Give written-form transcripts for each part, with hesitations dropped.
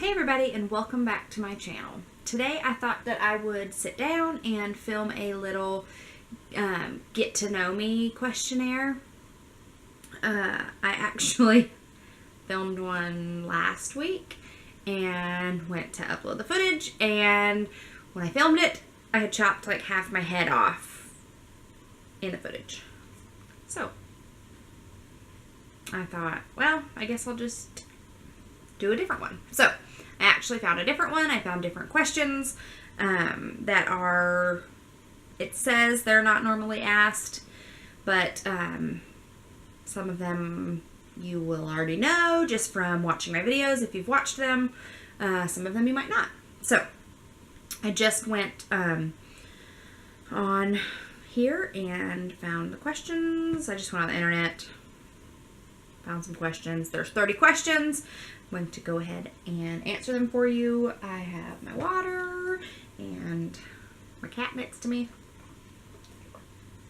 Hey everybody, and welcome back to my channel. Today I thought that I would sit down and film a little get to know me questionnaire. I actually filmed one last week and went to upload the footage, and when I filmed it I had chopped like half my head off in the footage. So I thought, well, I guess I'll just do a different one. So I actually found a different one. I found different questions that are, it says they're not normally asked, but some of them you will already know just from watching my videos if you've watched them. Some of them you might not. So I just went on here and found the questions. I just went on the internet, found some questions. There's 30 questions. I'm going to go ahead and answer them for you. I have my water and my cat next to me,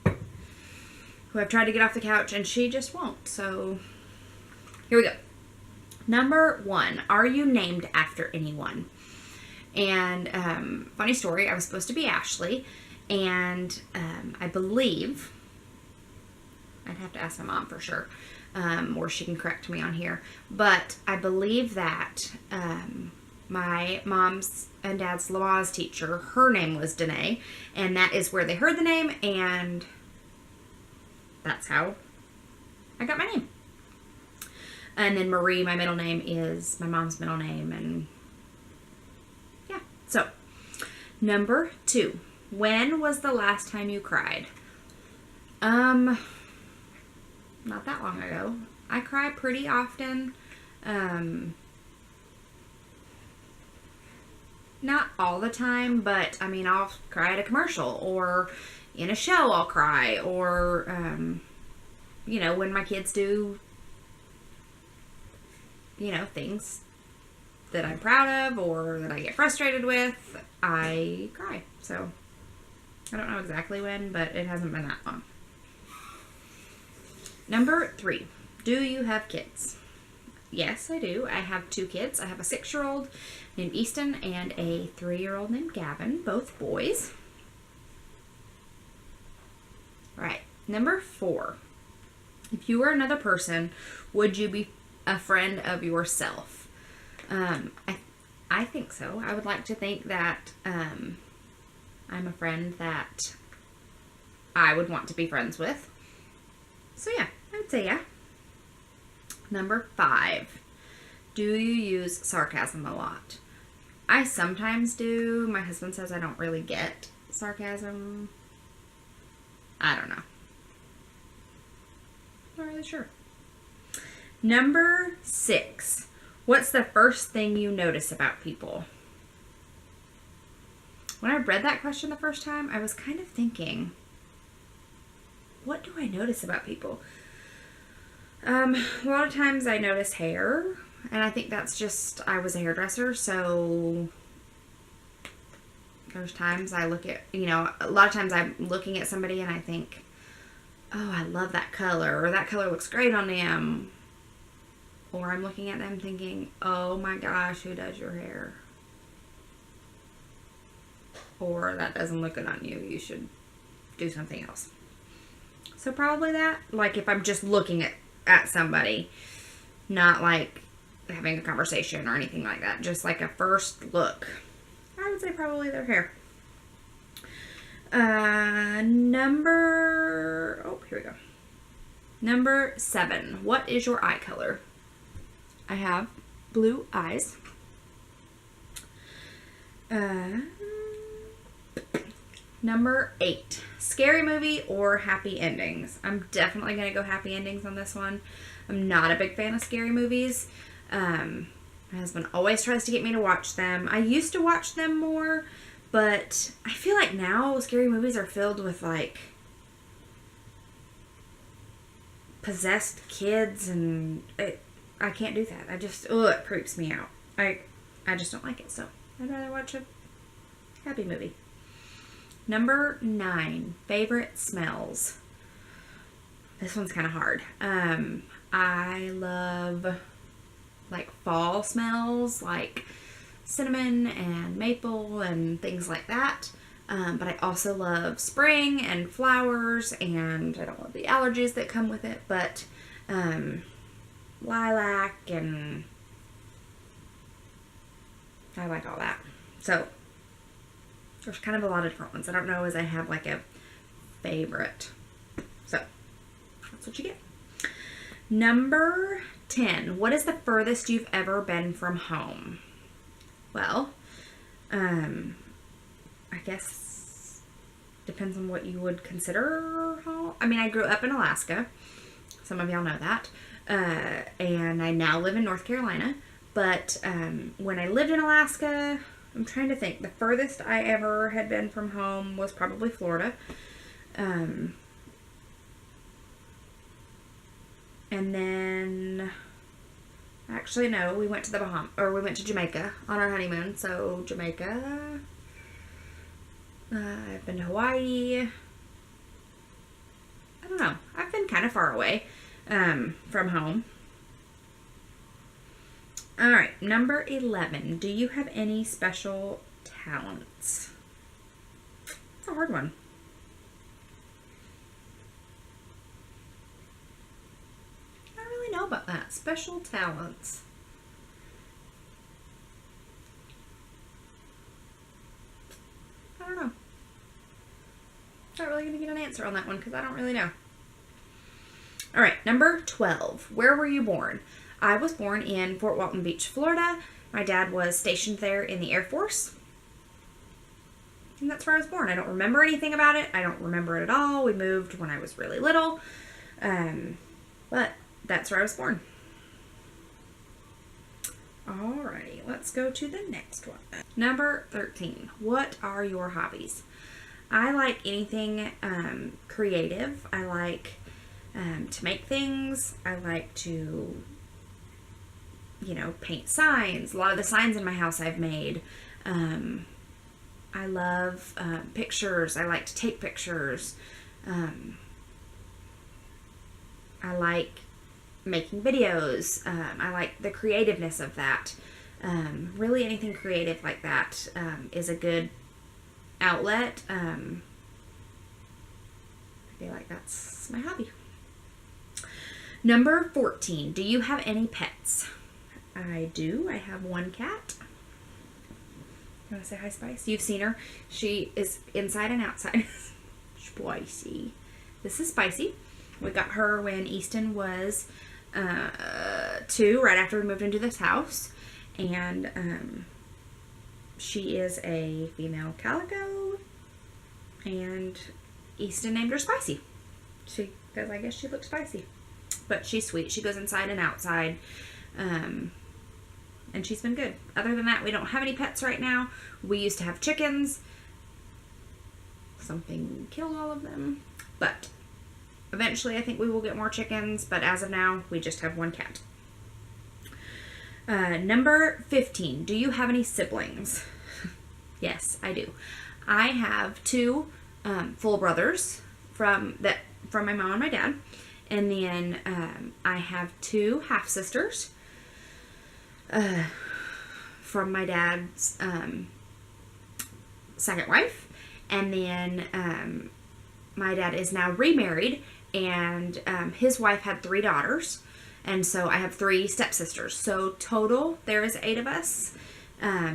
who I've tried to get off the couch and she just won't. So here we go. Number 1, are you named after anyone? And funny story, I was supposed to be Ashley, and I believe, I'd have to ask my mom for sure, or she can correct me on here, but I believe that my mom's and dad's Lamaze teacher, her name was Danae, and that is where they heard the name, and that's how I got my name. And then Marie, my middle name, is my mom's middle name, and yeah. So, number 2, when was the last time you cried? Not that long ago. I cry pretty often. Not all the time, but I mean, I'll cry at a commercial, or in a show I'll cry, or, you know, when my kids do, you know, things that I'm proud of or that I get frustrated with, I cry. So, I don't know exactly when, but it hasn't been that long. Number 3, do you have kids? Yes, I do. I have 2 kids. I have a 6-year-old named Easton and a 3-year-old named Gavin, both boys. All right, number 4, if you were another person, would you be a friend of yourself? I think so. I would like to think that I'm a friend that I would want to be friends with. So yeah, I would say yeah. Number 5, do you use sarcasm a lot? I sometimes do. My husband says I don't really get sarcasm. I don't know. Not really sure. Number 6, what's the first thing you notice about people? When I read that question the first time, I was kind of thinking, what do I notice about people? A lot of times I notice hair, and I think that's just, I was a hairdresser, so there's times I look at, you know, a lot of times I'm looking at somebody and I think, oh, I love that color, or that color looks great on them. Or I'm looking at them thinking, oh my gosh, who does your hair? Or that doesn't look good on you, you should do something else. So probably that, like if I'm just looking at somebody, not like having a conversation or anything like that, just like a first look, I would say probably their hair. Here we go. Number 7, what is your eye color? I have blue eyes. Number 8, scary movie or happy endings? I'm definitely going to go happy endings on this one. I'm not a big fan of scary movies. My husband always tries to get me to watch them. I used to watch them more, but I feel like now scary movies are filled with like possessed kids, and I can't do that. I just, it creeps me out. I just don't like it, so I'd rather watch a happy movie. Number 9, favorite smells. This one's kind of hard. I love like fall smells, like cinnamon and maple and things like that. But I also love spring and flowers, and I don't love the allergies that come with it, but lilac, and I like all that. So there's kind of a lot of different ones. I don't know as I have like a favorite. So that's what you get. Number 10. What is the furthest you've ever been from home? Well, I guess depends on what you would consider home. I mean, I grew up in Alaska. Some of y'all know that. And I now live in North Carolina. But when I lived in Alaska, I'm trying to think. The furthest I ever had been from home was probably Florida. And then, actually no, we went to the Bahamas, or we went to Jamaica on our honeymoon. So Jamaica, I've been to Hawaii. I don't know. I've been kind of far away from home. All right, number 11. Do you have any special talents? It's a hard one. I don't really know about that. Special talents. I don't know. Not really going to get an answer on that one because I don't really know. All right, number 12. Where were you born? I was born in Fort Walton Beach, Florida. My dad was stationed there in the Air Force. And that's where I was born. I don't remember anything about it. I don't remember it at all. We moved when I was really little. But that's where I was born. Alrighty, let's go to the next one. Number 13. What are your hobbies? I like anything creative. I like to make things. I like to, paint signs. A lot of the signs in my house I've made. I love pictures. I like to take pictures. I like making videos. I like the creativeness of that. Really anything creative like that is a good outlet. I feel like that's my hobby. Number 14. Do you have any pets? I do. I have one cat. You want to say hi, Spice? You've seen her. She is inside and outside. Spicy. This is Spicy. We got her when Easton was 2, right after we moved into this house. And she is a female calico. And Easton named her Spicy. Because I guess she looks spicy. But she's sweet. She goes inside and outside. And she's been good. Other than that, we don't have any pets right now. We used to have chickens. Something killed all of them. But eventually I think we will get more chickens. But as of now, we just have one cat. Number 15. Do you have any siblings? Yes, I do. I have 2 full brothers from my mom and my dad. And then I have 2 half-sisters from my dad's second wife. And then my dad is now remarried, and his wife had 3 daughters. And so I have 3 stepsisters. So total, there is 8 of us.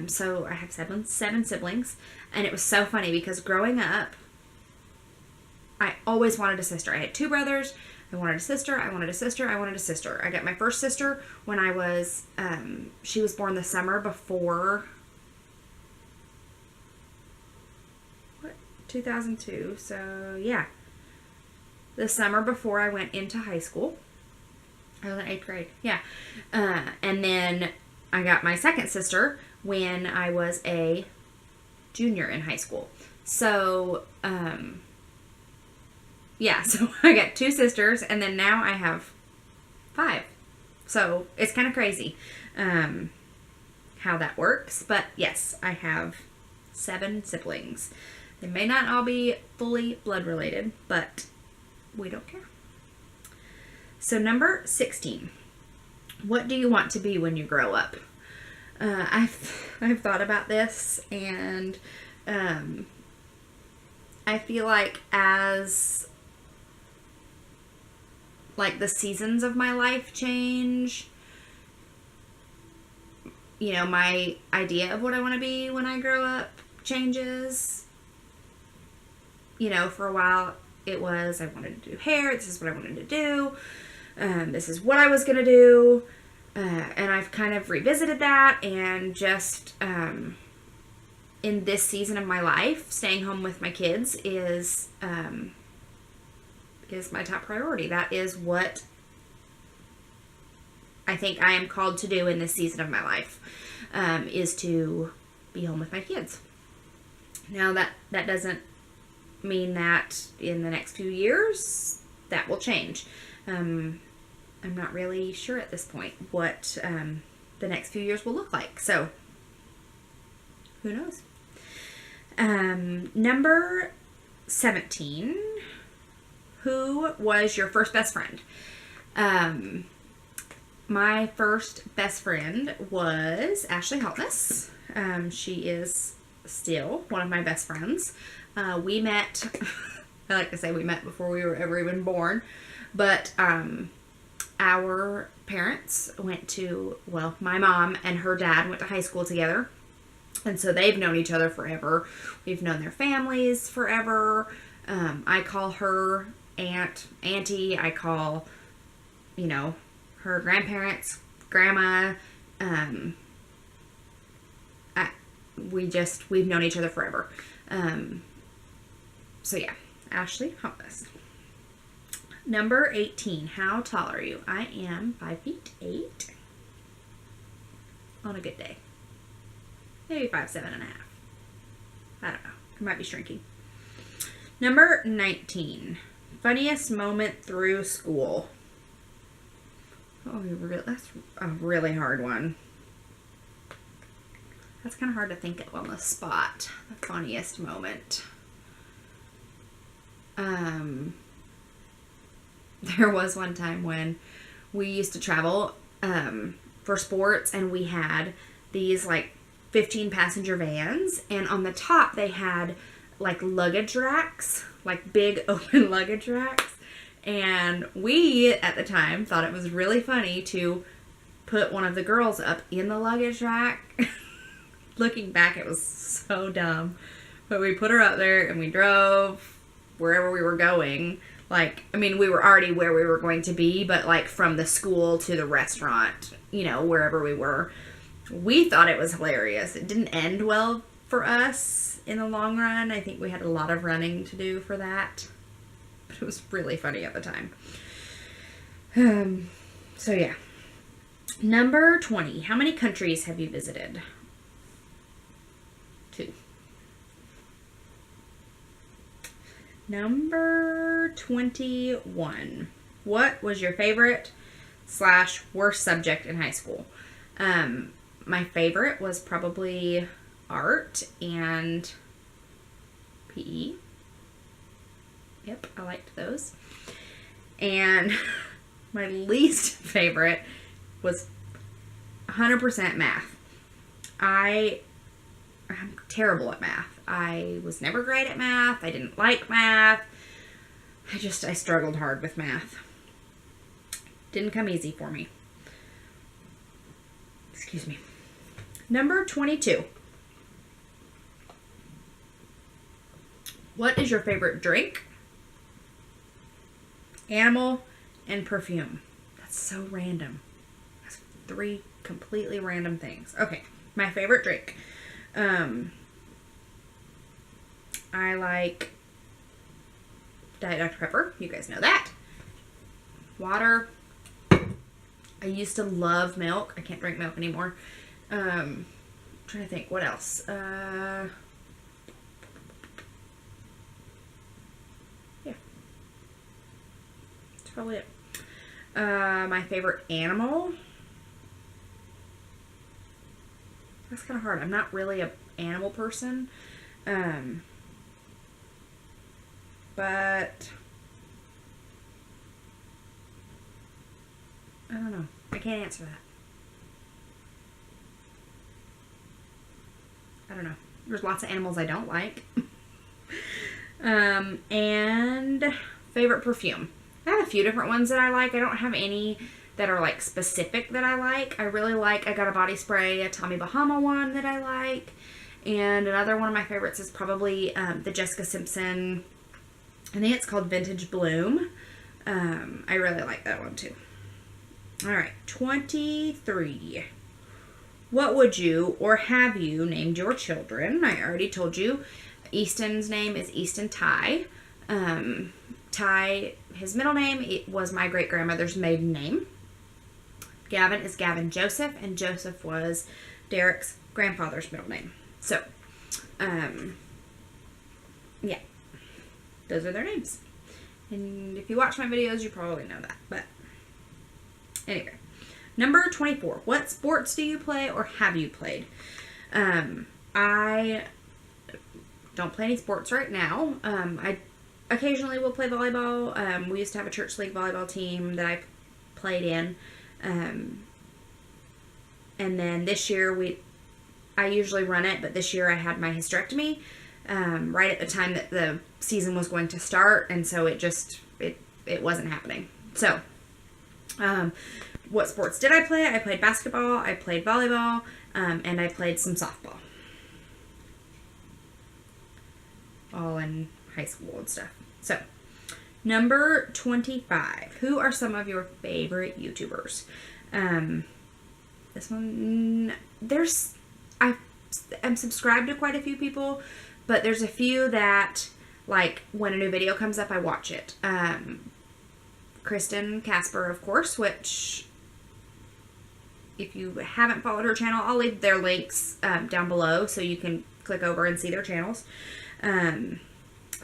So I have 7 siblings. And it was so funny because growing up, I always wanted a sister. I had 2 brothers. I wanted a sister, I wanted a sister, I wanted a sister. I got my first sister when I was, she was born the summer before, 2002. So, yeah. The summer before I went into high school. I was in 8th grade. Yeah. And then I got my second sister when I was a junior in high school. So, yeah, so I got 2 sisters, and then now I have 5. So it's kind of crazy how that works. But yes, I have 7 siblings. They may not all be fully blood related, but we don't care. So number 16. What do you want to be when you grow up? I've thought about this, and I feel like as like the seasons of my life change, you know, my idea of what I want to be when I grow up changes. You know, for a while it was I wanted to do hair. This is what I wanted to do. This is what I was going to do. And I've kind of revisited that, and just in this season of my life, staying home with my kids is my top priority. That is what I think I am called to do in this season of my life, is to be home with my kids. Now that doesn't mean that in the next few years that will change. I'm not really sure at this point what the next few years will look like. So, who knows? Number 17. Who was your first best friend? My first best friend was Ashley Holtness. She is still one of my best friends. We met, I like to say we met before we were ever even born, but our parents went to, well, my mom and her dad went to high school together. And so they've known each other forever. We've known their families forever. I call her auntie. I call, you know, her grandparents, grandma. We've known each other forever. So yeah, Ashley Holtness. Number 18. How tall are you? I am 5'8" on a good day. Maybe 5'7.5". I don't know. I might be shrinking. Number 19. Funniest moment through school. Oh, that's a really hard one. That's kind of hard to think of on the spot. The funniest moment. There was one time when we used to travel for sports, and we had these like 15 passenger vans, and on the top they had like luggage racks, like big open luggage racks. And we at the time thought it was really funny to put one of the girls up in the luggage rack. Looking back, it was so dumb, but we put her up there and we drove wherever we were going. Like, I mean, we were already where we were going to be, but like from the school to the restaurant, you know, wherever we were. We thought it was hilarious. It didn't end well for us in the long run. I think we had a lot of running to do for that, but it was really funny at the time. So yeah. Number 20. How many countries have you visited? 2. Number 21. What was your favorite / worst subject in high school? My favorite was probably art and PE. Yep, I liked those. And my least favorite was 100% math. I'm terrible at math. I was never great at math. I didn't like math. I struggled hard with math. Didn't come easy for me. Excuse me. Number 22. What is your favorite drink, animal, and perfume? That's so random. That's 3 completely random things. Okay, my favorite drink. I like Diet Dr. Pepper. You guys know that. Water. I used to love milk. I can't drink milk anymore. I'm trying to think. What else? Yeah. That's probably it. My favorite animal. That's kind of hard. I'm not really an animal person. But I don't know. I can't answer that. don't know. There's lots of animals I don't like. And favorite perfume. I have a few different ones that I like. I don't have any that are like specific that I like. I got a body spray, a Tommy Bahama one that I like. And another one of my favorites is probably the Jessica Simpson, I think it's called Vintage Bloom. I really like that one too. All right, 23. What would you or have you named your children? I already told you. Easton's name is Easton Ty. Ty, his middle name, it was my great-grandmother's maiden name. Gavin is Gavin Joseph, and Joseph was Derek's grandfather's middle name. So, yeah, those are their names. And if you watch my videos, you probably know that. But anyway, number 24. What sports do you play or have you played? I don't play any sports right now. I occasionally will play volleyball. We used to have a church league volleyball team that I played in. And then this year I usually run it, but this year I had my hysterectomy right at the time that the season was going to start, and so it wasn't happening. So, what sports did I play? I played basketball, I played volleyball, and I played some softball. All in high school and stuff. So, number 25. Who are some of your favorite YouTubers? This one, I'm subscribed to quite a few people, but there's a few that, like, when a new video comes up, I watch it. Kristen Casper, of course, which, if you haven't followed her channel, I'll leave their links down below so you can click over and see their channels.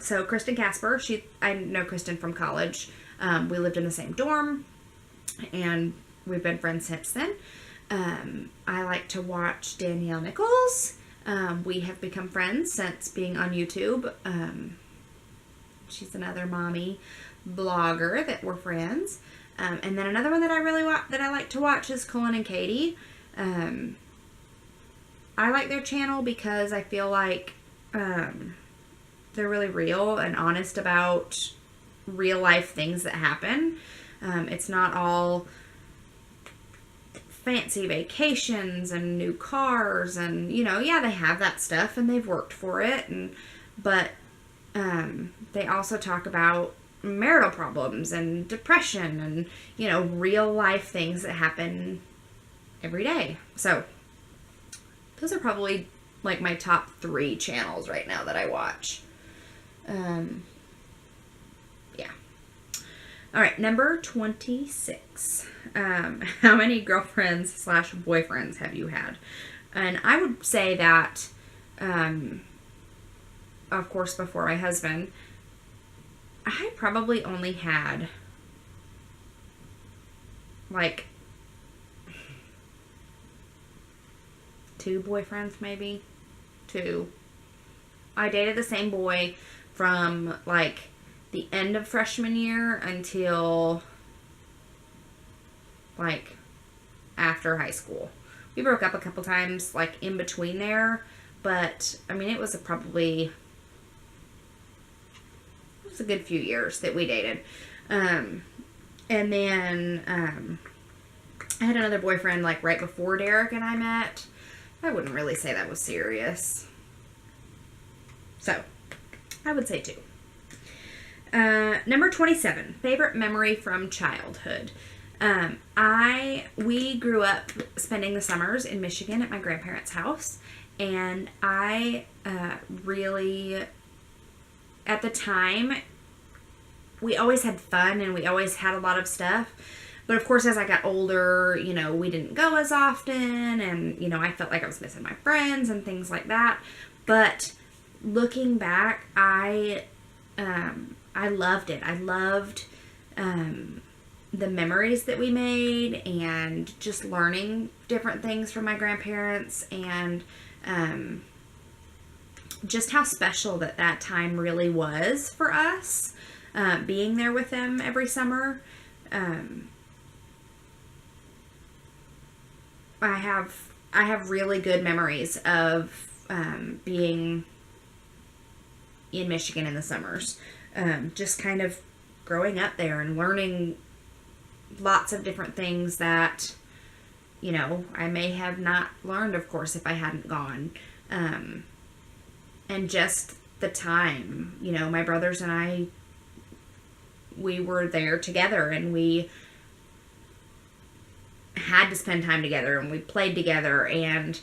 So Kristen Casper, I know Kristen from college. We lived in the same dorm, and we've been friends since then. I like to watch Danielle Nichols. We have become friends since being on YouTube. She's another mommy blogger that we're friends. And then another one that I like to watch is Colin and Katie. I like their channel because I feel like they're really real and honest about real life things that happen. It's not all fancy vacations and new cars and, yeah, they have that stuff and they've worked for it, but they also talk about marital problems and depression and, real life things that happen every day. So those are probably like my top 3 channels right now that I watch. Yeah. All right, number 26. How many girlfriends / boyfriends have you had? And I would say that, of course, before my husband, I probably only had like 2 boyfriends, maybe 2. I dated the same boy from like the end of freshman year until like after high school. We broke up a couple times like in between there, but I mean it was a good few years that we dated. And then I had another boyfriend like right before Derek and I met. I wouldn't really say that was serious. So, I would say 2. Number 27. Favorite memory from childhood. We grew up spending the summers in Michigan at my grandparents' house. And I really, at the time, we always had fun and we always had a lot of stuff. But of course, as I got older, we didn't go as often. And, I felt like I was missing my friends and things like that. But looking back, I loved it. I loved the memories that we made and just learning different things from my grandparents and just how special that time really was for us, being there with them every summer. I have really good memories of being in Michigan in the summers. Just kind of growing up there and learning lots of different things that, you know, I may have not learned, of course, if I hadn't gone. And just the time, you know, my brothers and I, we were there together, and we had to spend time together, and we played together, and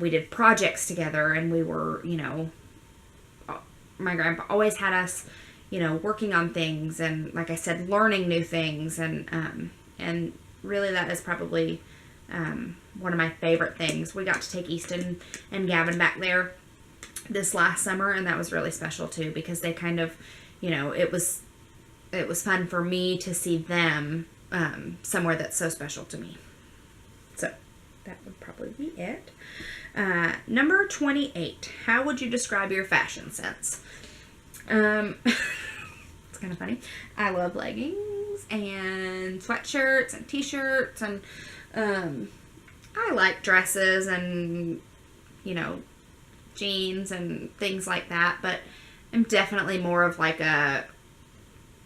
we did projects together, and we were, you know, my grandpa always had us, you know, working on things, and like I said, learning new things, and really that is probably one of my favorite things. We got to take Easton and Gavin back there this last summer, and that was really special too, because they kind of, you know, it was fun for me to see them somewhere that's so special to me. So that would probably be it. Number 28. How would you describe your fashion sense? It's kind of funny. I love leggings and sweatshirts and t-shirts, and I like dresses and, you know, jeans and things like that, but I'm definitely more of like a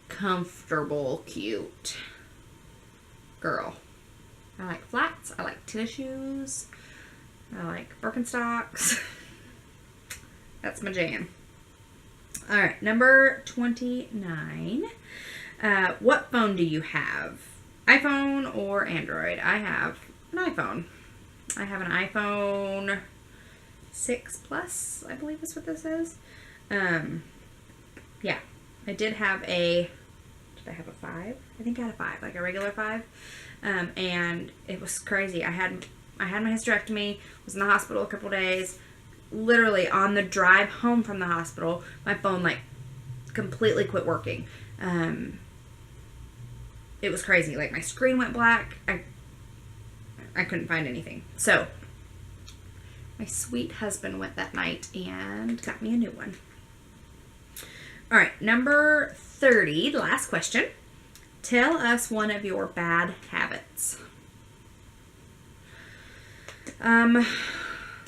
comfortable, cute girl. I like flats. I like tennis shoes. I like Birkenstocks. That's my jam. All right, number 29. What phone do you have? iPhone or Android? I have an iPhone. I have an iPhone 6 Plus, I believe is what this is. Yeah, I did have did I have a 5? I think I had a 5, like a regular 5. And it was crazy. I had my hysterectomy, was in the hospital a couple days. Literally on the drive home from the hospital, my phone like completely quit working. It was crazy. Like my screen went black. I couldn't find anything. So my sweet husband went that night and got me a new one. All right, number 30, the last question. Tell us one of your bad habits.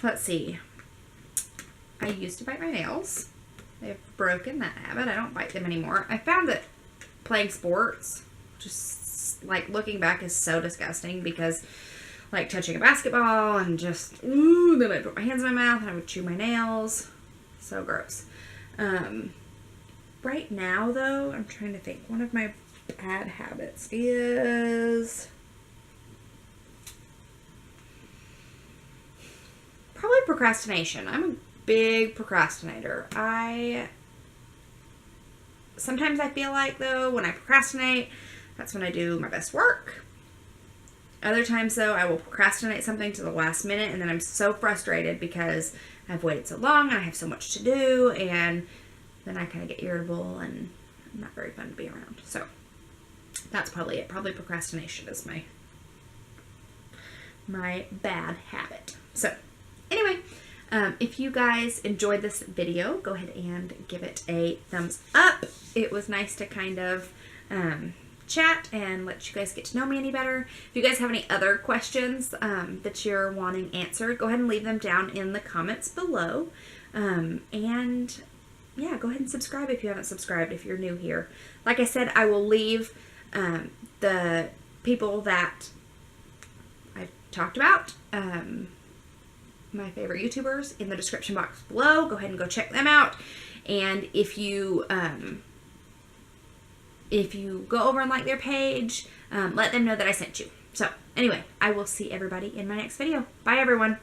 Let's see. I used to bite my nails. I've broken that habit. I don't bite them anymore. I found that playing sports, just like looking back, is so disgusting, because like touching a basketball and just, then I'd put my hands in my mouth and I would chew my nails. So gross. Right now though, I'm trying to think. One of my bad habits is probably procrastination. I'm a big procrastinator. Sometimes I feel like though, when I procrastinate, that's when I do my best work. Other times though, I will procrastinate something to the last minute, and then I'm so frustrated because I've waited so long and I have so much to do, and then I kind of get irritable and not very fun to be around. So that's probably it. Probably procrastination is my bad habit. So anyway, if you guys enjoyed this video, go ahead and give it a thumbs up. It was nice to kind of chat and let you guys get to know me any better. If you guys have any other questions that you're wanting answered, go ahead and leave them down in the comments below. And yeah, go ahead and subscribe if you haven't subscribed, if you're new here. Like I said, I will leave the people that I've talked about, my favorite YouTubers, in the description box below. Go ahead and go check them out. And if you go over and like their page, let them know that I sent you. So anyway, I will see everybody in my next video. Bye everyone.